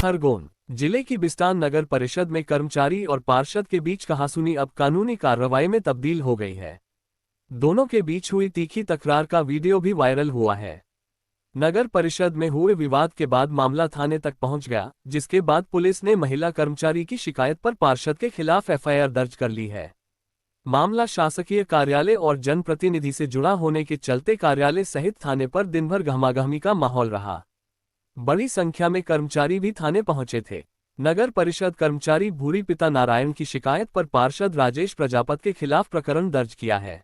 खरगोन जिले की बिस्टान नगर परिषद में कर्मचारी और पार्षद के बीच कहासुनी अब कानूनी कार्रवाई में तब्दील हो गई है। दोनों के बीच हुई तीखी तकरार का वीडियो भी वायरल हुआ है। नगर परिषद में हुए विवाद के बाद मामला थाने तक पहुंच गया, जिसके बाद पुलिस ने महिला कर्मचारी की शिकायत पर पार्षद के खिलाफ एफआईआर दर्ज कर ली है। मामला शासकीय कार्यालय और जनप्रतिनिधि से जुड़ा होने के चलते कार्यालय सहित थाने पर दिन भर गहमागहमी का माहौल रहा। बड़ी संख्या में कर्मचारी भी थाने पहुंचे थे। नगर परिषद कर्मचारी भूरी पिता नारायण की शिकायत पर पार्षद राजेश प्रजापत के खिलाफ प्रकरण दर्ज किया है।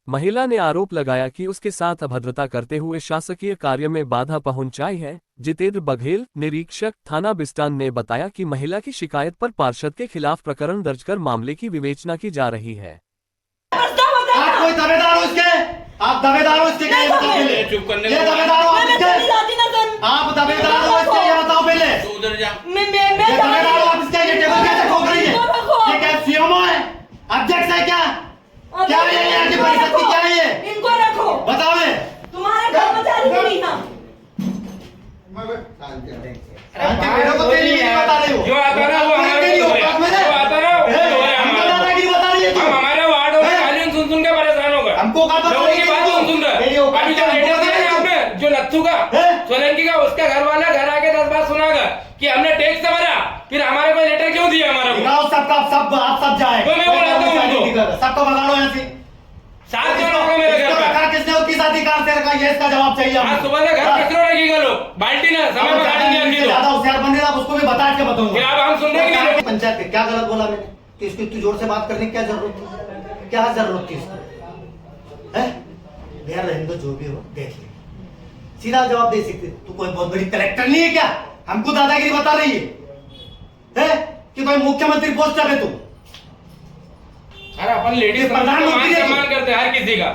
महिला ने आरोप लगाया कि उसके साथ अभद्रता करते हुए शासकीय कार्य में बाधा पहुंचाई है। जितेंद्र बघेल, निरीक्षक थाना बिस्टान, ने बताया कि महिला की शिकायत पर पार्षद के खिलाफ प्रकरण दर्ज कर मामले की विवेचना की जा रही है। आप कोई दावेदार हो इसके? आप दावेदार हो इसके? चुप करने ये दावेदार हो आप इसके? आप दावेदार हो इसके? ये बताओ पहले। उधर जा। ये दावेदार हो आप इसके? ये टेबल कैसे ठोक रही है? ये क्या सीएमओ है? अध्यक्ष है क्या? क्या है ये यहाँ की परिषद की? क्या है ये? इनको रखो। बताओ ये। तुम्हारे कर्मचारी नहीं हम। जो आता ना वो हमारे दादागिरी बता रही है तू। हमारे वार्ड में कानून सुन सुन के परेशान होगा। हमको लोगों की बात सुन अभी जो लेटर दिया ना आपने, जो लत्थू का सोलंकी का, उसका घर वाला घर आके 10 बात सुनागा कि हमने टैक्स भरा, फिर हमारे को लेटर क्यों दिया? हमारा को आप सब जाए। तो मैं बोलाता हूं उनको। सबको भगाड़ो यहाँ से। 7 जन होगा मेरे घर पे। रखा किसने और किस अधिकार से रखा? ये इसका जवाब चाहिए। आज सुबह से घर कचरा रखिएगा लोग, बाल्टी ना समय में गाड़ी नहीं आती। ज्यादा होशियार बन रहा, उसको भी बता के बताऊंगा। फिर अब हम सुन रहे हैं कि पंचायत में क्या गलत बोला मैंने? तो इसको इतनी जोर से बात करने की क्या जरूरत थी? क्या जरूरत थी इसको? भैया रहने दो, जो भी हो देख ले, सीधा जवाब दे सकते। तू कोई बहुत बड़ी कलेक्टर नहीं है क्या? हमको दादागिरी बता रही है कि भाई मुख्यमंत्री पोस्ट पे तू। अरे अपन लेडीज प्रधानमंत्री सम्मान करते हैं हर किसी का।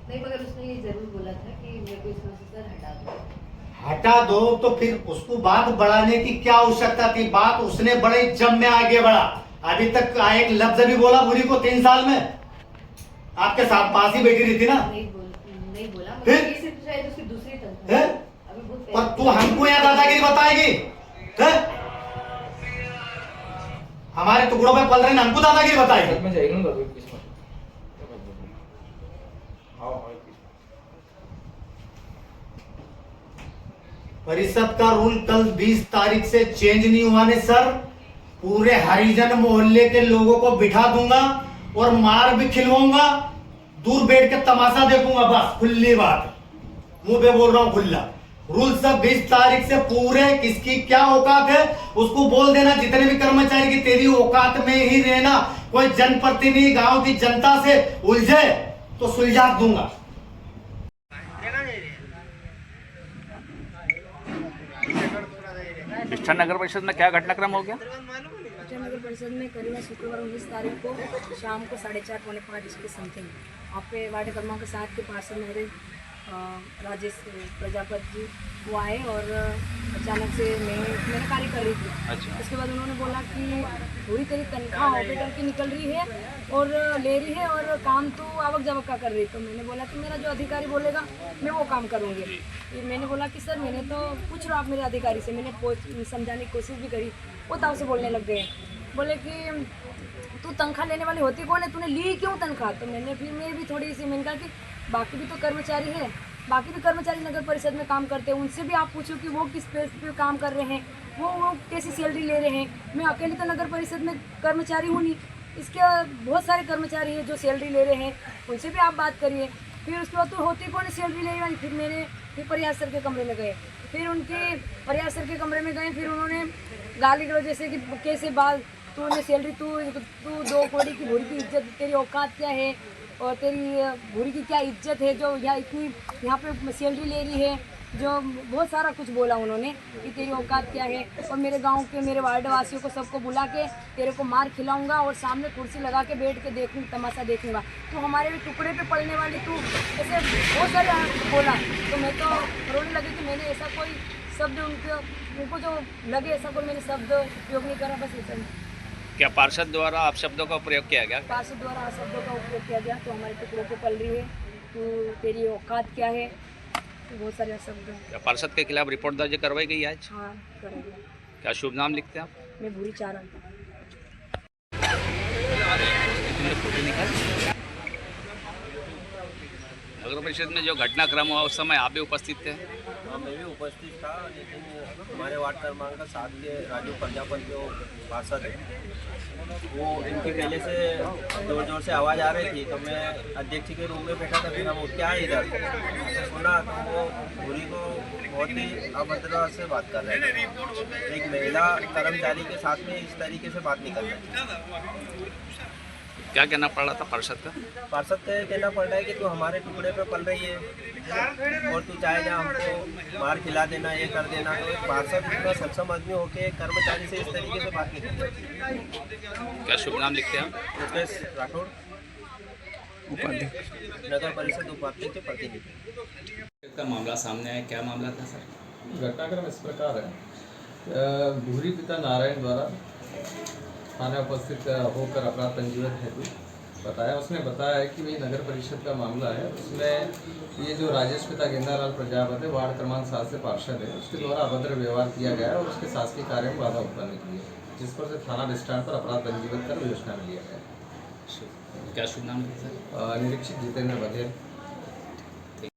नहीं, मगर उसने ये जरूर बोला था कि मेरे को इसमें से सर हटा दो। हटा दो तो फिर उसको बात बढ़ाने की क्या आवश्यकता थी? बात उसने बड़े जम में आगे बढ़ा। अभी तक एक लफ्ज भी बोला बुरी को 3 साल में? आपके साथ पास ही बैठी रही थी ना? नहीं बोला। फिर? ये सिर्फ शायद उसकी दूसरी तनख्वाह है। अभी बहुत पर तू हमको यहाँ दादागिरी बताएगी? हमारे टुकड़ों पे पल रहे हैं, हमको दादागिरी बताएगी? परिषद का रूल कल 20 तारीख से चेंज नहीं हुआ ने सर। पूरे हरिजन मोहल्ले के लोगों को बिठा दूंगा और मार भी खिलवाऊंगा, दूर बैठ के तमाशा देखूंगा। बस खुली बात, मुंह पे बोल रहा हूं खुला। रूल सब 20 तारीख से पूरे, किसकी क्या औकात है उसको बोल देना। जितने भी कर्मचारी की तेरी औकात में ही रहना। कोई जनप्रतिनिधि गांव की जनता से उलझे तो सुलझा दूंगा। बिस्टान नगर परिषद में क्या घटनाक्रम हो गया? बिस्टान नगर परिषद में करीबन शुक्रवार 19 तारीख को शाम को 4:30 पौने 5 इसके समथिंग वहाँ पे वार्ड क्रमांक 7 के पार्षद मेरे राजेश प्रजापत जी वो आए और अचानक से मेरा कार्य कर रही थी। अच्छा। उसके बाद उन्होंने बोला कि पूरी तेरी तनख्वाह ऑपरेटर की निकल रही है और ले रही है और काम तो आवक जावक का कर रही। तो मैंने बोला कि मेरा जो अधिकारी बोलेगा मैं वो काम करूँगी। मैंने बोला कि सर मैंने तो पूछ रहा आप मेरे अधिकारी से, मैंने समझाने की कोशिश भी करी, वो ताव से बोलने लग गए। बोले कि तू तनख्वाह लेने वाली होती कौन है, तूने ली क्यों तनख्वाह? तो मैं भी थोड़ी सी मैंने कहा कि बाकी भी तो कर्मचारी है, बाकी भी कर्मचारी नगर परिषद में काम करते हैं, उनसे भी आप पूछो कि वो किस बेस पे काम कर रहे हैं, वो कैसी सैलरी ले रहे हैं। मैं अकेली तो नगर परिषद में कर्मचारी हूँ नहीं, इसके बहुत सारे कर्मचारी हैं जो सैलरी ले रहे हैं, उनसे भी आप बात करिए। फिर उसके बाद तो होती कौन सैलरी ले वाली। फिर परिहार सर के कमरे में गए, फिर उनके परिहार सर के कमरे में गए, फिर उन्होंने गाली गलौज जैसे कि कैसे बात, तूने सैलरी, तू 2 कौड़ी की भूरी की इज्जत, तेरी औकात क्या है और तेरी भूरी की क्या इज्जत है जो यहाँ पे सैलरी ले रही है, जो बहुत सारा कुछ बोला उन्होंने कि तेरी औकात क्या है। और मेरे गांव के मेरे वार्ड वासियों को सबको बुला के तेरे को मार खिलाऊंगा और सामने कुर्सी लगा के बैठ के तमाशा देखूंगा। तो हमारे भी टुकड़े पे पड़ने वाली तू ऐसे बहुत सारे बोला। तो मैं तो रोने लगी कि मैंने ऐसा कोई शब्द उनको जो लगे ऐसा कोई मैंने शब्द उपयोग नहीं करा। बस ऐसा क्या पार्षद द्वारा आप शब्दों का प्रयोग किया गया? पार्षद द्वारा शब्दों का उपयोग किया गया। तो हमारे टुकड़ों पे पल रही है, तो तेरी औकात क्या है, बहुत सारे शब्द। क्या पार्षद के खिलाफ रिपोर्ट दर्ज करवाई गई आज? हाँ करेंगे। क्या शुभ नाम लिखते हैं आप? मैं भूरी चारण। नगर परिषद में जो घटनाक्रम हुआ उस समय आप भी उपस्थित थे? हाँ, मैं भी उपस्थित था, लेकिन हमारे वार्ड क्रमांक 7 के राजू प्रजापति जो पार्षद है, वो इनकी पहले से जोर जोर से आवाज़ आ रही थी, तो मैं अध्यक्ष के रूम में बैठा था, फिर हम क्या है इधर सुना तो वो भूरी को बहुत ही अभद्र से बात कर रहे थे। एक महिला कर्मचारी के साथ में इस तरीके से बात नहीं कर रहे। क्या कहना पड़ रहा था पार्षद का? पार्षद का कहना पड़ रहा है कि तू हमारे टुकड़े पे पल रही है और तू चाहे जा हमको मार खिला देना, ये कर देना। तो एक पार्षद इतना सक्षम आदमी होके कर्मचारी से इस तरीके से बात नहीं करती। क्या शुभ नाम लिखते हैं आप? रुपेश राठौड़, नगर परिषद उपाध्यक्ष के प्रतिनिधि। का मामला सामने आया, क्या मामला था सर? घटनाक्रम इस प्रकार है, भूरी पिता नारायण द्वारा थाने उपस्थित होकर अपराध पंजीबद्ध हेतु बताया। उसने बताया है कि भाई नगर परिषद का मामला है, उसमें ये जो राजेश पिता गेंदालाल प्रजापति वार्ड क्रमांक 7 से पार्षद है, उसके द्वारा अभद्र व्यवहार किया गया है और उसके शासकीय कार्य में बाधा उत्पन्न की है, जिस पर से थाना डिस्ट्रांट पर अपराध पंजीबद्ध कर विवेचना में लिया गया है। क्या शुभ नाम लिखते हैं सर? निरीक्षक जितेंद्र बघेल।